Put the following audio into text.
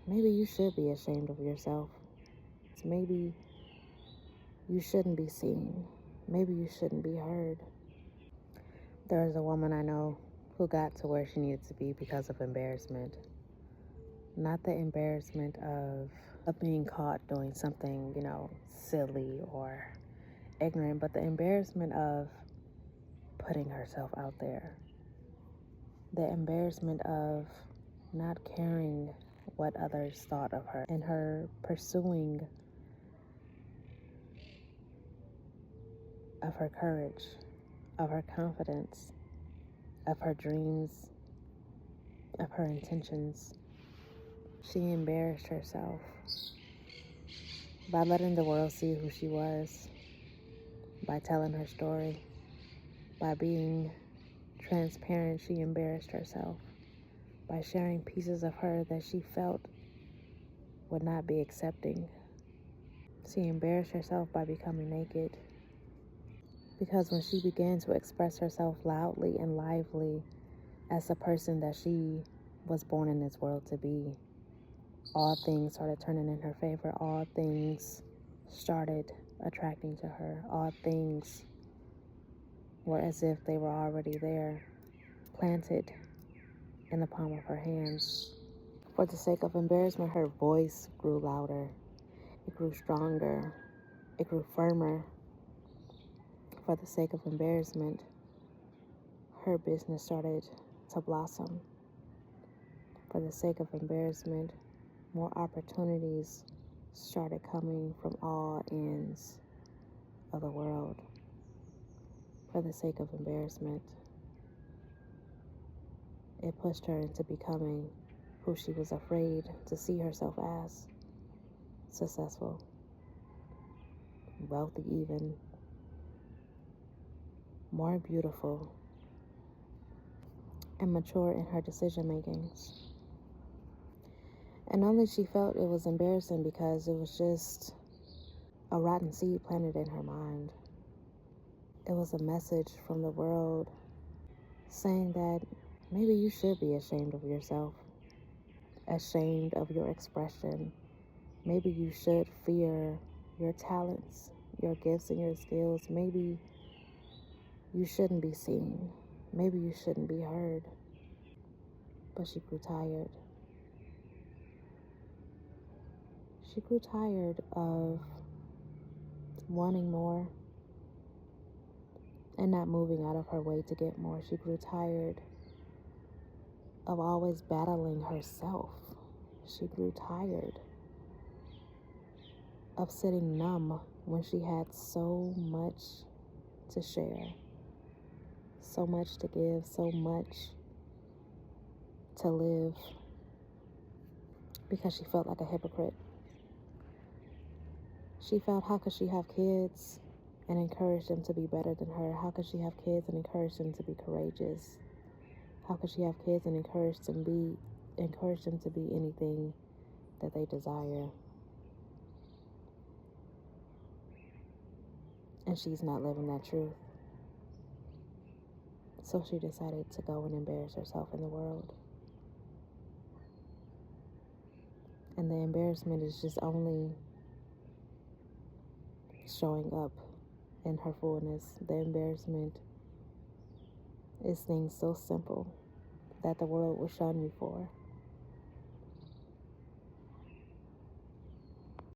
maybe you should be ashamed of yourself. Maybe you shouldn't be seen. Maybe you shouldn't be heard. There is a woman I know who got to where she needed to be because of embarrassment. Not the embarrassment of being caught doing something, silly or ignorant, but the embarrassment of putting herself out there. The embarrassment of not caring what others thought of her and her pursuing of her courage, of her confidence, of her dreams, of her intentions. She embarrassed herself by letting the world see who she was, by telling her story, by being transparent. She embarrassed herself by sharing pieces of her that she felt would not be accepting. She embarrassed herself by becoming naked, because when she began to express herself loudly and lively as the person that she was born in this world to be, all things started turning in her favor. All things started attracting to her. All things were as if they were already there, planted in the palm of her hands. For the sake of embarrassment, her voice grew louder. It grew stronger. It grew firmer. For the sake of embarrassment, her business started to blossom. For the sake of embarrassment, more opportunities started coming from all ends of the world. For the sake of embarrassment, it pushed her into becoming who she was afraid to see herself as: successful, wealthy even, more beautiful, and mature in her decision makings. And only she felt it was embarrassing because it was just a rotten seed planted in her mind. It was a message from the world saying that maybe you should be ashamed of yourself, ashamed of your expression. Maybe you should fear your talents, your gifts, and your skills. Maybe you shouldn't be seen. Maybe you shouldn't be heard. But she grew tired. She grew tired of wanting more and not moving out of her way to get more. She grew tired of always battling herself. She grew tired of sitting numb when she had so much to share, so much to give, so much to live, because she felt like a hypocrite. She felt, how could she have kids and encourage them to be better than her? How could she have kids and encourage them to be courageous? How could she have kids and encourage them to be anything that they desire? And she's not living that truth. So she decided to go and embarrass herself in the world. And the embarrassment is just only showing up in her fullness. The embarrassment is things so simple that the world will shun you for.